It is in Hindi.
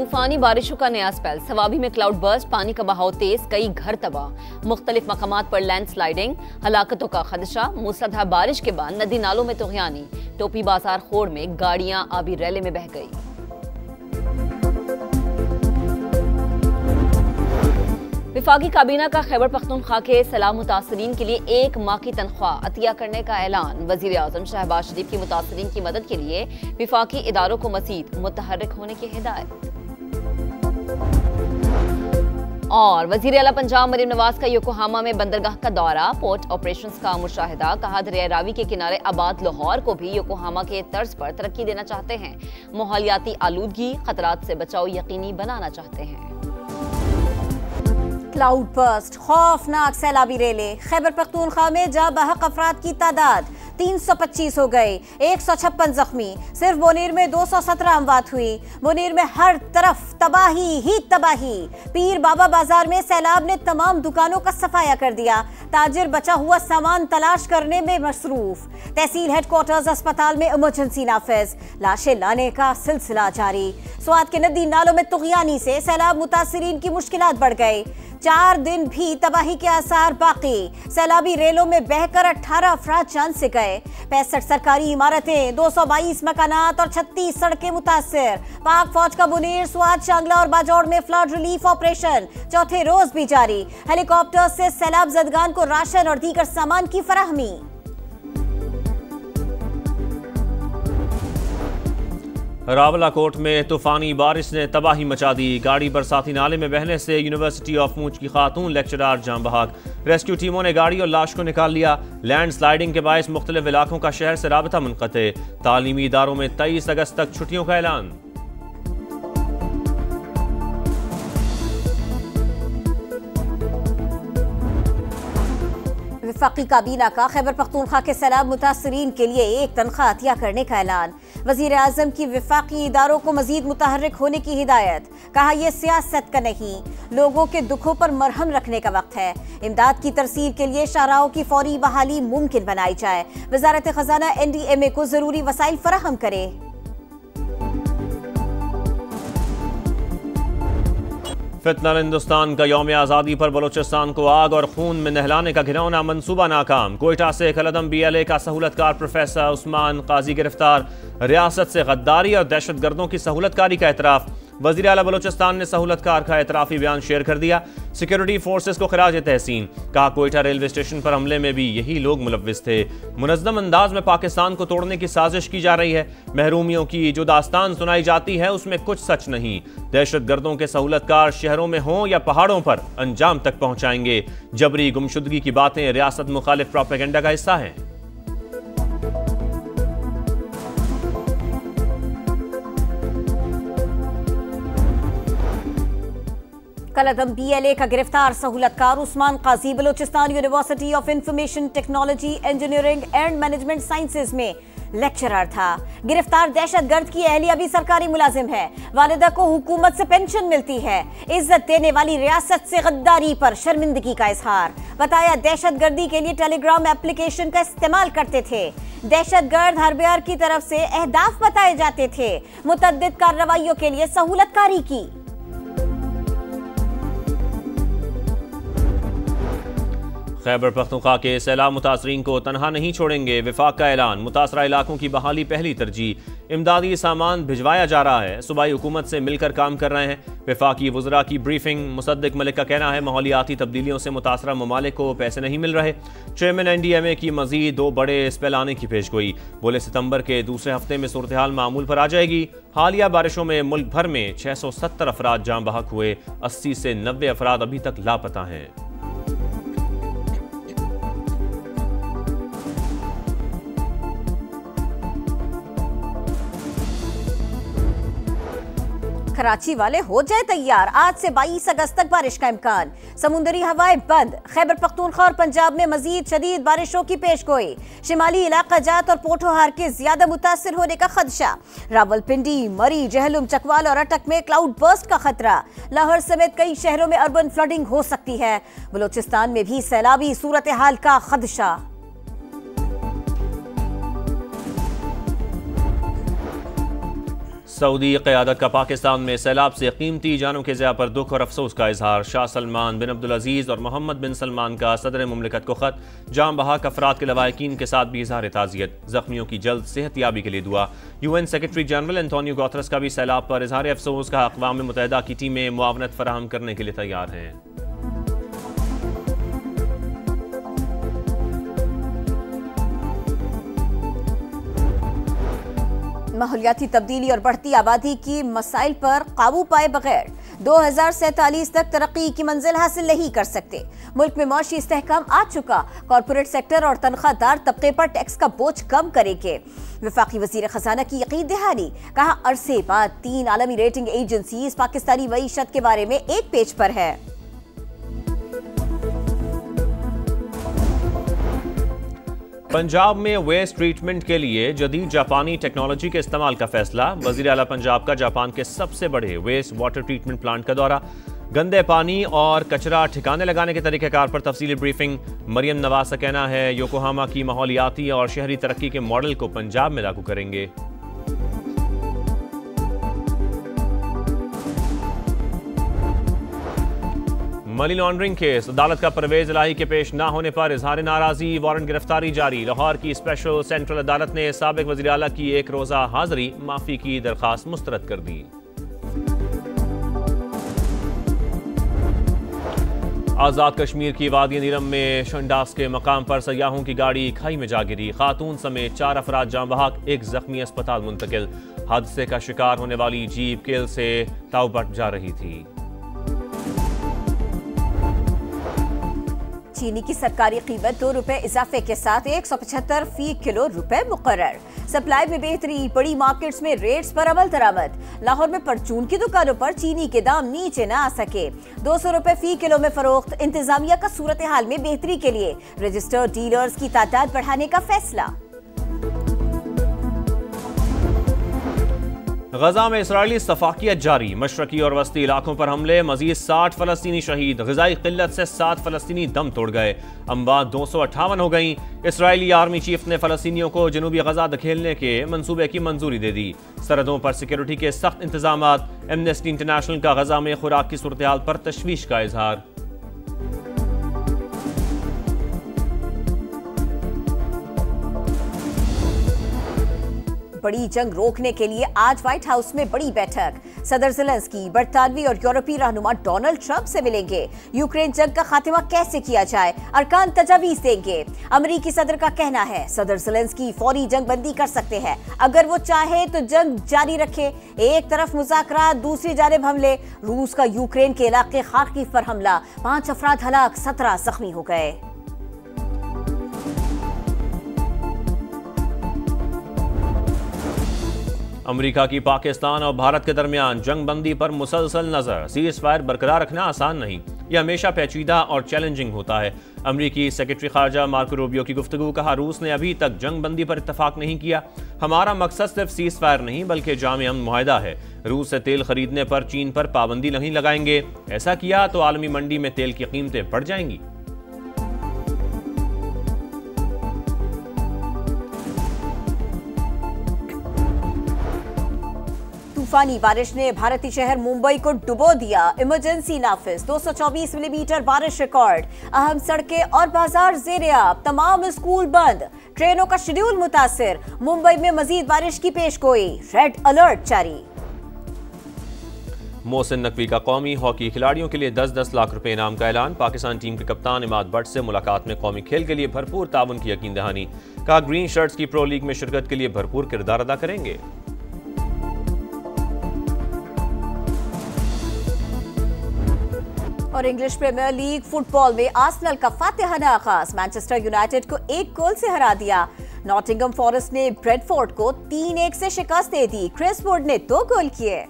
तूफानी बारिशों का नया स्पेल, सवाबी में क्लाउड बर्स्ट, पानी का बहाव तेज, कई घर तबाह, मुख्तलिफ मकामात पर लैंडस्लाइडिंग, हलाकतों का खदशा। मूसलाधार बारिश के बाद नदी नालों में तुग़यानी, टोपी बाजार खोड़ में गाड़ियां आबी रैले में बह गई। विफाकी काबीना का खैबर पख्तूनख्वा के सैलाब मुतासरीन के लिए 1 माह की तनख्वाह अतिया करने का ऐलान। वज़ीर आज़म शहबाज शरीफ की मुतासरीन की मदद के लिए विफाकी इदारों को मज़ीद मुतहर्रिक होने की हिदायत। और वज़ीर आला पंजाब मरीम नवाज का योकोहामा में बंदरगाह का दौरा, पोर्ट ऑपरेशंस का मुशाहिदा। कहा दरिया रावी के किनारे आबाद लाहौर को भी योकोहामा के तर्ज पर तरक्की देना चाहते हैं। माहौलियाती आलूदगी, खतरात से बचाव यकीनी बनाना चाहते हैं। क्लाउड बर्स्ट, खौफनाक सैलाबी रेले। खैबर पख्तूनख्वा में जा बहक अफराद की तादाद 325 हो गई, 156 जख्मी। सिर्फ मुनीर में 217 अमवात हुई। मुनीर में हर तरफ तबाही ही तबाही। पीर बाबा बाजार में सैलाब ने तमाम दुकानों का सफाया कर दिया। ताजिर बचा हुआ सामान तलाश करने में मसरूफ। तहसील हेडक्वार्टर्स अस्पताल में इमरजेंसी नाफिज, लाशें लाने का सिलसिला जारी। स्वात के नदी नालों में तुग़यानी से सैलाब मुतासरीन की मुश्किलात बढ़ गई। 4 दिन भी तबाही के आसार बाकी। सैलाबी रेलों में बहकर 18 अफराद जान से गए। 65 सरकारी इमारतें, 222 मकानात और 36 सड़कें मुतासिर। पाक फौज का मुनीर, स्वात, शांगला और बाजौड़ में फ्लड रिलीफ ऑपरेशन चौथे रोज भी जारी। हेलीकॉप्टर से सैलाब जदगान को राशन और दीगर सामान की फराहमी। रावलाकोट में तूफानी बारिश ने तबाही मचा दी। गाड़ी बरसाती नाले में बहने से यूनिवर्सिटी ऑफ मूंच की खातून लेक्चरार जाम बहक। रेस्क्यू टीमों ने गाड़ी और लाश को निकाल लिया। लैंड स्लाइडिंग के बायस मुख्तलिफ इलाकों का शहर से राबता मुनक़ते। तालीमी इदारों में 23 अगस्त तक छुट्टियों का ऐलान। वफाकी काबीना का खैबर पख्तूनख्वा के सैलाब मुतासरीन के लिए 1 तनख्वाह अतिया करने का ऐलान। वज़ीर आज़म की वफाकी इदारों को मजीद मुतहर्रिक होने की हिदायत। कहा यह सियासत का नहीं, लोगों के दुखों पर मरहम रखने का वक्त है। इमदाद की तरसील के लिए शाहराहों की फौरी बहाली मुमकिन बनाई जाए। वज़ारत खजाना NDMA को जरूरी वसाइल फराहम करे। फितना हिंदुस्तान का यौम आज़ादी पर बलोचिस्तान को आग और खून में नहलाने का घिनौना मंसूबा नाकाम। कोयटा से कलदम BLA का सहूलतकार प्रोफेसर उस्मान काजी गिरफ्तार। रियासत से गद्दारी और दहशतगर्दों की सहूलतकारी का एतराफ़। वज़ीर आला बलोचिस्तान ने सहूलतकार का एतराफ़ी बयान शेयर कर दिया। सिक्योरिटी फोर्सेस को खिराज तहसीन। कहा कोयटा रेलवे स्टेशन पर हमले में भी यही लोग मुलव्विस थे। मुनज़्ज़म अंदाज में पाकिस्तान को तोड़ने की साजिश की जा रही है। महरूमियों की जो दास्तान सुनाई जाती है उसमें कुछ सच नहीं। दहशतगर्दों के सहूलतकार शहरों में हों या पहाड़ों पर अंजाम तक पहुंचाएंगे। जबरी गुमशुदगी की बातें रियासत मुखालिफ प्रोपेगेंडा का हिस्सा हैं। कलदम BLA का गिरफ्तार सहूलतकार Usman Qazi Balochistan university of information technology, engineering and management sciences में लेक्चरर था। गिरफ्तार दहशतगर्द की अहलिया भी सरकारी मुलाजिम है। वालिदा को हुकूमत से पेंशन मिलती है। इज्जत देने वाली रियासत से गद्दारी पर शर्मिंदगी का इजहार। बताया दहशतगर्दी के लिए टेलीग्राम एप्लीकेशन का इस्तेमाल करते थे। दहशतगर्द हरबियार की तरफ से अहदाफ बताए जाते थे। मुतअद्दिद कार्रवाइयों के लिए सहूलतकारी की। खैबर पख्तूनख्वा के सैलाब मुतासरीन को तनहा नहीं छोड़ेंगे। विफाक का ऐलान। मुतासरा इलाकों की बहाली पहली तरजीह। इमदादी सामान भिजवाया जा रहा है। सूबाई हुकूमत से मिलकर काम कर रहे हैं। विफाकी वज़रा की ब्रीफिंग। मुसद्दिक मलिक का कहना है माहौलियाती तब्दीलियों से मुतासरा ममालिक को पैसे नहीं मिल रहे। चेयरमैन NDMA की मजीद 2 बड़े स्पेल आने की पेशगोई। बोले सितंबर के दूसरे हफ्ते में सूरत हाल मामूल पर आ जाएगी। हालिया बारिशों में मुल्क भर में 670 अफराद जाम बहक हुए। 80 से 90 अफराद अभी तक लापता हैं। कराची वाले हो जाए तैयार, आज से 22 अगस्त तक बारिश का इम्कान। समुद्री हवाएं बंद। खैबर पख्तूनख्वा और पंजाब में मजीद शदीद बारिशों की पेशगोई। शिमाली इलाका जात और पोठोहार के ज्यादा मुतासिर होने का खदशा। रावलपिंडी, मरी, जहलुम, चकवाल और अटक में क्लाउड बर्स्ट का खतरा। लाहौर समेत कई शहरों में अर्बन फ्लडिंग हो सकती है। बलोचिस्तान में भी सैलाबी सूरत हाल का खदशा। सऊदी क़यादत का पाकिस्तान में सैलाब से कीमती जानों के ज़िया पर दुख और अफसोस का इजहार। शाह सलमान बिन अब्दुल अजीज़ और मोहम्मद बिन सलमान का सदर मुमलिकत को ख़त। जाम बहाक अफराद के लवाहिकीन के साथ भी इजहार ताज़ियत। ज़ख्मियों की जल्द सेहतयाबी के लिए दुआ। UN secretary general Antonio Guterres का भी सैलाब पर इजहार अफसोस का। अक़वाम मुत्तहिदा की टीमें मुआवनत फराहम करने के लिए तैयार हैं। माहौलियाती तब्दीली और बढ़ती आबादी की मसाइल पर काबू पाए बगैर 2047 तक तरक्की की मंजिल हासिल नहीं कर सकते। मुल्क में मौशी इस्तेहकाम आ चुका। कॉर्पोरेट सेक्टर और तनख्वाहदार तबके पर टैक्स का बोझ कम करेंगे। वफाकी वजीर खजाना की यकीन दहानी। कहा, अरसे बाद 3 आलमी रेटिंग एजेंसीज पाकिस्तानी मईशत के बारे में एक पेज पर है। पंजाब में वेस्ट ट्रीटमेंट के लिए जदीद जापानी टेक्नोलॉजी के इस्तेमाल का फैसला। वज़ीर आला पंजाब का जापान के सबसे बड़े वेस्ट वाटर ट्रीटमेंट प्लांट का दौरा। गंदे पानी और कचरा ठिकाने लगाने के तरीक़ेकार पर तफसीली ब्रीफिंग। मरियम नवाज का कहना है योकोहामा की माहौलियाती और शहरी तरक्की के मॉडल को पंजाब में लागू करेंगे। Money laundering case. अदालत का परवेज इलाही के पेश न होने पर इजहार नाराजी। वारंट गिरफ्तारी जारी। लाहौर की स्पेशल सेंट्रल अदालत ने साबिक वज़ीर आला की एक रोज़ा हाजिरी माफी की दरखास्त मुस्तरद कर दी। आज़ाद कश्मीर की वादी नीलम में शंडास के मकाम पर सयाहों की गाड़ी खाई में जा गिरी। खातून समेत 4 अफराद जाँ बहक, एक जख्मी अस्पताल मुंतकिल। हादसे का शिकार होने वाली जीप केल से ताउबट जा रही थी। चीनी की सरकारी कीमत 2 रुपए इजाफे के साथ 175 फी किलो रुपए मुकर्रर। सप्लाई में बेहतरी। बड़ी मार्केट्स में रेट्स पर अमल दरामद। लाहौर में परचून की दुकानों पर चीनी के दाम नीचे न आ सके। 200 रुपए फी किलो में फरोख्त। इंतजामिया का सूरत हाल में बेहतरी के लिए रजिस्टर्ड डीलर्स की तादाद बढ़ाने का फैसला। गजा में इसराइली सफाकियत जारी। मशरकी और वस्ती इलाकों पर हमले। मजीद 60 फलस्तीनी शहीद। ग़िज़ाई क़िल्लत से 7 फलस्तीनी दम तोड़ गए। अम्बात 258 हो गई। इसराइली आर्मी चीफ ने फलस्तीनियों को जनूबी गजा धकेलने के मंसूबे की मंजूरी दे दी। सरहदों पर सिक्योरिटी के सख्त इंतजाम। एमनेस्टी इंटरनेशनल का गजा में खुराक की सूरत हाल पर तशवीश का इजहार। बड़ी जंग रोकने के लिए आज व्हाइट हाउस में बड़ी बैठक। सदर ज़ेलेंस्की बरतानवी और यूरोपीय रहनुमा डोनाल्ड ट्रंप से मिलेंगे। यूक्रेन जंग का खात्मा कैसे किया जाए, अरकान तजावीज़ देंगे। अमेरिकी सदर का कहना है सदर ज़ेलेंस्की फौरी जंग बंदी कर सकते हैं अगर वो चाहे तो जंग जारी रखे। एक तरफ मुज़ाकरात, दूसरी जानिब हमले। रूस का यूक्रेन के इलाके खार्किव पर हमला। 5 अफराद हलाक, 17 जख्मी हो गए। अमेरिका की पाकिस्तान और भारत के दरमियान जंग बंदी पर मुसलसल नजर। सीज फायर बरकरार रखना आसान नहीं, यह हमेशा पेचीदा और चैलेंजिंग होता है। अमेरिकी सेक्रेटरी खारजा मार्को रूबियो की गुफ्तगू। कहा, रूस ने अभी तक जंग बंदी पर इत्तफाक नहीं किया। हमारा मकसद सिर्फ सीज फायर नहीं बल्कि जामे अमन मुआहदा है। रूस से तेल खरीदने पर चीन पर पाबंदी नहीं लगाएंगे। ऐसा किया तो आलमी मंडी में तेल की कीमतें बढ़ जाएंगी। तूफानी बारिश ने भारतीय शहर मुंबई को डुबो दिया। इमरजेंसी नाफिज। 224 मिलीमीटर बारिश रिकॉर्ड। अहम सड़कें और बाजार ज़ेर-ए-आब। तमाम स्कूल बंद। ट्रेनों का शेड्यूल मुतासिर। मुंबई में मजीद बारिश की पेशगोई। रेड अलर्ट जारी। मोहसिन नकवी का कौमी हॉकी खिलाड़ियों के लिए 10-10 लाख रुपए इनाम का ऐलान। पाकिस्तान टीम के कप्तान इमाद भट्ट से मुलाकात में कौमी खेल के लिए भरपूर ताउन की यकीन दहानी। कहा, ग्रीन शर्ट्स की प्रो लीग में शिरकत के लिए भरपूर किरदार अदा करेंगे। और इंग्लिश प्रीमियर लीग फुटबॉल में आर्सेनल का फातिहाना आगाज। मैनचेस्टर यूनाइटेड को 1 गोल से हरा दिया। नॉटिंघम फॉरेस्ट ने ब्रेडफोर्ड को 3-1 से शिकस्त दे दी। क्रिस वुड ने 2 गोल किए।